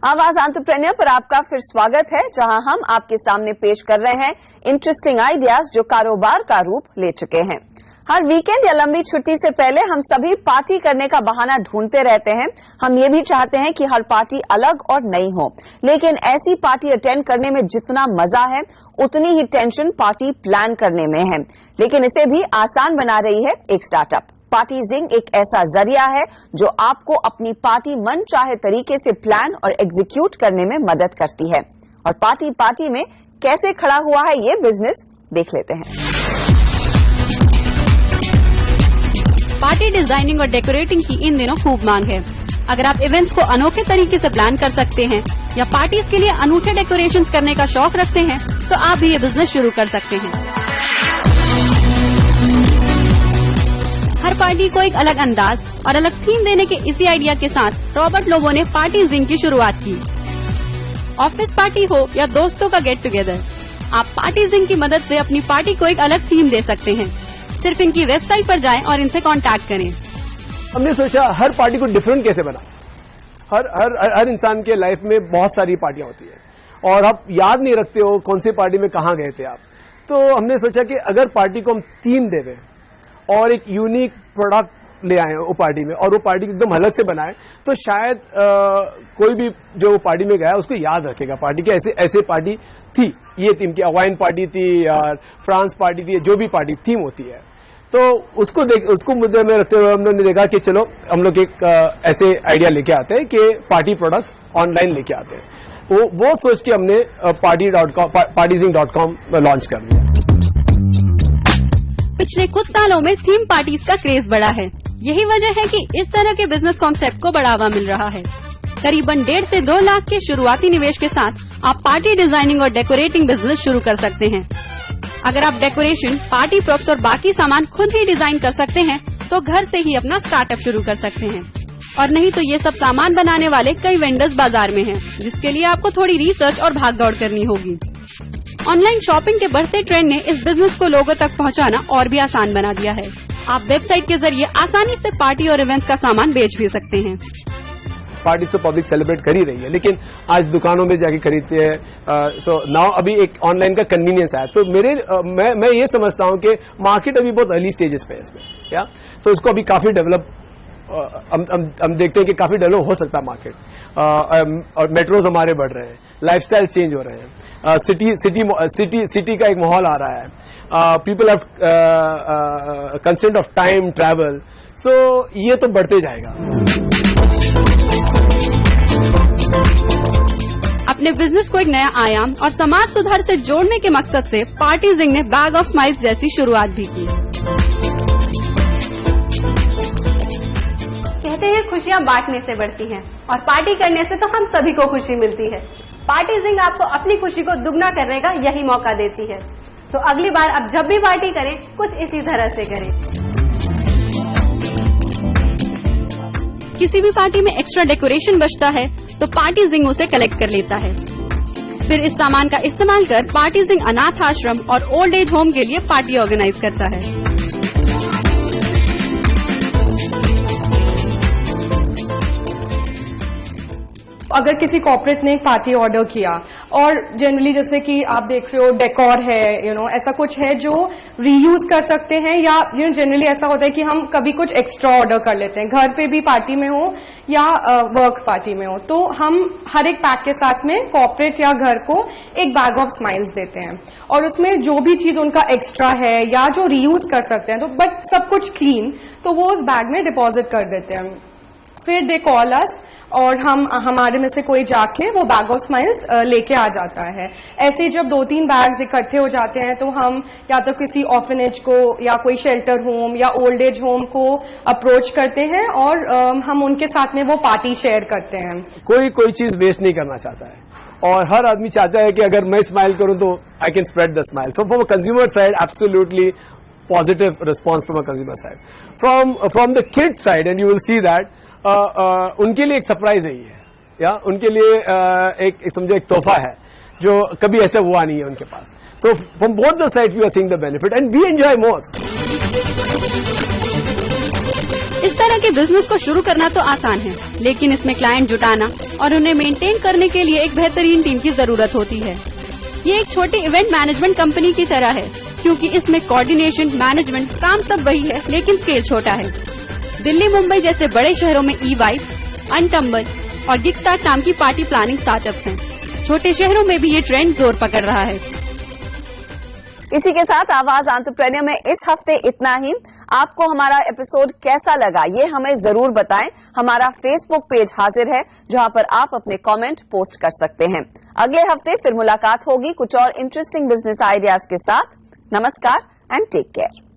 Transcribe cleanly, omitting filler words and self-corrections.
आवाज एंटरप्रेन्योर पर आपका फिर स्वागत है, जहां हम आपके सामने पेश कर रहे हैं इंटरेस्टिंग आइडियाज जो कारोबार का रूप ले चुके हैं। हर वीकेंड या लंबी छुट्टी से पहले हम सभी पार्टी करने का बहाना ढूंढते रहते हैं। हम ये भी चाहते हैं कि हर पार्टी अलग और नई हो, लेकिन ऐसी पार्टी अटेंड करने में जितना मजा है उतनी ही टेंशन पार्टी प्लान करने में है। लेकिन इसे भी आसान बना रही है एक स्टार्टअप। पार्टीजिंग एक ऐसा जरिया है जो आपको अपनी पार्टी मन चाहे तरीके से प्लान और एग्जीक्यूट करने में मदद करती है। और पार्टी में कैसे खड़ा हुआ है ये बिजनेस, देख लेते हैं। पार्टी डिजाइनिंग और डेकोरेटिंग की इन दिनों खूब मांग है। अगर आप इवेंट्स को अनोखे तरीके से प्लान कर सकते हैं या पार्टीज के लिए अनूठे डेकोरेशंस करने का शौक रखते हैं तो आप भी ये बिजनेस शुरू कर सकते हैं। हर पार्टी को एक अलग अंदाज और अलग थीम देने के इसी आइडिया के साथ रॉबर्ट लोबो ने पार्टीजिंग की शुरुआत की। ऑफिस पार्टी हो या दोस्तों का गेट टुगेदर, आप पार्टीजिंग की मदद से अपनी पार्टी को एक अलग थीम दे सकते हैं। सिर्फ इनकी वेबसाइट पर जाएं और इनसे कांटेक्ट करें। हमने सोचा हर पार्टी को डिफरेंट कैसे बना। हर इंसान के लाइफ में बहुत सारी पार्टियां होती है और आप याद नहीं रखते हो कौन सी पार्टी में कहाँ गए थे आप। तो हमने सोचा कि अगर पार्टी को हम थीम दे दें और एक यूनिक प्रोडक्ट ले आए वो पार्टी में और वो पार्टी एकदम अलग से बनाए तो शायद कोई भी जो वो पार्टी में गया उसको याद रखेगा पार्टी के ऐसे पार्टी थी, ये थीम की हवाइन पार्टी थी और फ्रांस पार्टी थी, जो भी पार्टी थीम होती है। तो उसको मुद्दे में रखते हुए हमने देखा कि चलो हम लोग एक ऐसे आइडिया लेके आते हैं कि पार्टी प्रोडक्ट्स ऑनलाइन लेके आते हैं। वो सोच के हमने partyzing.com लॉन्च कर दिया। पिछले कुछ सालों में थीम पार्टीज का क्रेज बढ़ा है। यही वजह है कि इस तरह के बिजनेस कॉन्सेप्ट को बढ़ावा मिल रहा है। करीबन 1.5 से 2 लाख के शुरुआती निवेश के साथ आप पार्टी डिजाइनिंग और डेकोरेटिंग बिजनेस शुरू कर सकते हैं। अगर आप डेकोरेशन, पार्टी प्रॉप्स और बाकी सामान खुद ही डिजाइन कर सकते हैं तो घर से ही अपना स्टार्टअप शुरू कर सकते हैं। और नहीं तो ये सब सामान बनाने वाले कई वेंडर्स बाजार में हैं, जिसके लिए आपको थोड़ी रिसर्च और भागदौड़ करनी होगी। ऑनलाइन शॉपिंग के बढ़ते ट्रेंड ने इस बिजनेस को लोगों तक पहुंचाना और भी आसान बना दिया है। आप वेबसाइट के जरिए आसानी से पार्टी और इवेंट्स का सामान बेच भी सकते हैं। पार्टी तो पब्लिक सेलिब्रेट कर ही रही है, लेकिन आज दुकानों में जाके खरीदते हैं। सो नाउ अभी एक ऑनलाइन का कन्वीनियंस है। तो मैं ये समझता हूँ कि मार्केट अभी बहुत अर्ली स्टेजेस पे है इसमें, क्या तो उसको अभी काफी डेवलप हम देखते हैं कि काफी डेवलप हो सकता है मार्केट। और मेट्रोज हमारे बढ़ रहे हैं, लाइफस्टाइल चेंज हो रहे हैं, सिटी का एक माहौल आ रहा है, people have consent of time travel. So ये तो बढ़ते जाएगा। अपने बिजनेस को एक नया आयाम और समाज सुधार से जोड़ने के मकसद से पार्टीजिंग ने बैग ऑफ स्माइल्स जैसी शुरुआत भी की। कहते हैं खुशियां बांटने से बढ़ती हैं और पार्टी करने से तो हम सभी को खुशी मिलती है। पार्टीजिंग आपको अपनी खुशी को दुगना करने का यही मौका देती है। तो अगली बार अब जब भी पार्टी करें कुछ इसी तरह से करें। किसी भी पार्टी में एक्स्ट्रा डेकोरेशन बचता है तो पार्टीजिंग उसे कलेक्ट कर लेता है। फिर इस सामान का इस्तेमाल कर पार्टीजिंग अनाथ आश्रम और ओल्ड एज होम के लिए पार्टी ऑर्गेनाइज करता है। अगर किसी कॉर्पोरेट ने एक पार्टी ऑर्डर किया और जनरली जैसे कि आप देख रहे हो डेकोर है, ऐसा कुछ है जो रीयूज कर सकते हैं, या जनरली ऐसा होता है कि हम कभी कुछ एक्स्ट्रा ऑर्डर कर लेते हैं, घर पे भी पार्टी में हो या वर्क पार्टी में हो, तो हम हर एक पैक के साथ में कॉर्पोरेट या घर को एक बैग ऑफ स्माइल्स देते हैं और उसमें जो भी चीज उनका एक्स्ट्रा है या जो रीयूज कर सकते हैं तो बट सब कुछ क्लीन, तो वो उस बैग में डिपॉजिट कर देते हैं। फिर दे कॉल अस और हमारे में से कोई जाके वो बैग ऑफ स्माइल्स लेके आ जाता है। ऐसे जब 2-3 बैग्स इकट्ठे हो जाते हैं तो हम या तो किसी ऑर्फनेज को या कोई शेल्टर होम या ओल्ड एज होम को अप्रोच करते हैं और हम उनके साथ में वो पार्टी शेयर करते हैं। कोई चीज वेस्ट नहीं करना चाहता है और हर आदमी चाहता है कि अगर मैं स्माइल करूं तो I can spread the smile. So from a consumer side absolutely positive response from a consumer side. From the kids side, and you will see that उनके लिए एक सरप्राइज है ये, या उनके लिए एक समझो एक तोहफा है जो कभी ऐसा हुआ नहीं है उनके पास। तो from both the sides we are seeing the benefit and we enjoy most. इस तरह के बिजनेस को शुरू करना तो आसान है, लेकिन इसमें क्लाइंट जुटाना और उन्हें मेंटेन करने के लिए एक बेहतरीन टीम की जरूरत होती है। ये एक छोटी इवेंट मैनेजमेंट कंपनी की तरह है, क्योंकि इसमें कोऑर्डिनेशन, मैनेजमेंट, काम सब वही है, लेकिन स्केल छोटा है। दिल्ली, मुंबई जैसे बड़े शहरों में ई-वाइब, अनटम्बल और गिगस्टार्ट नाम की पार्टी प्लानिंग स्टार्टअप्स हैं। छोटे शहरों में भी ये ट्रेंड जोर पकड़ रहा है। इसी के साथ आवाज एंटरप्रेन्योर में इस हफ्ते इतना ही। आपको हमारा एपिसोड कैसा लगा ये हमें जरूर बताएं। हमारा फेसबुक पेज हाजिर है, जहां पर आप अपने कमेंट पोस्ट कर सकते हैं। अगले हफ्ते फिर मुलाकात होगी कुछ और इंटरेस्टिंग बिजनेस आइडियाज के साथ। नमस्कार एंड टेक केयर।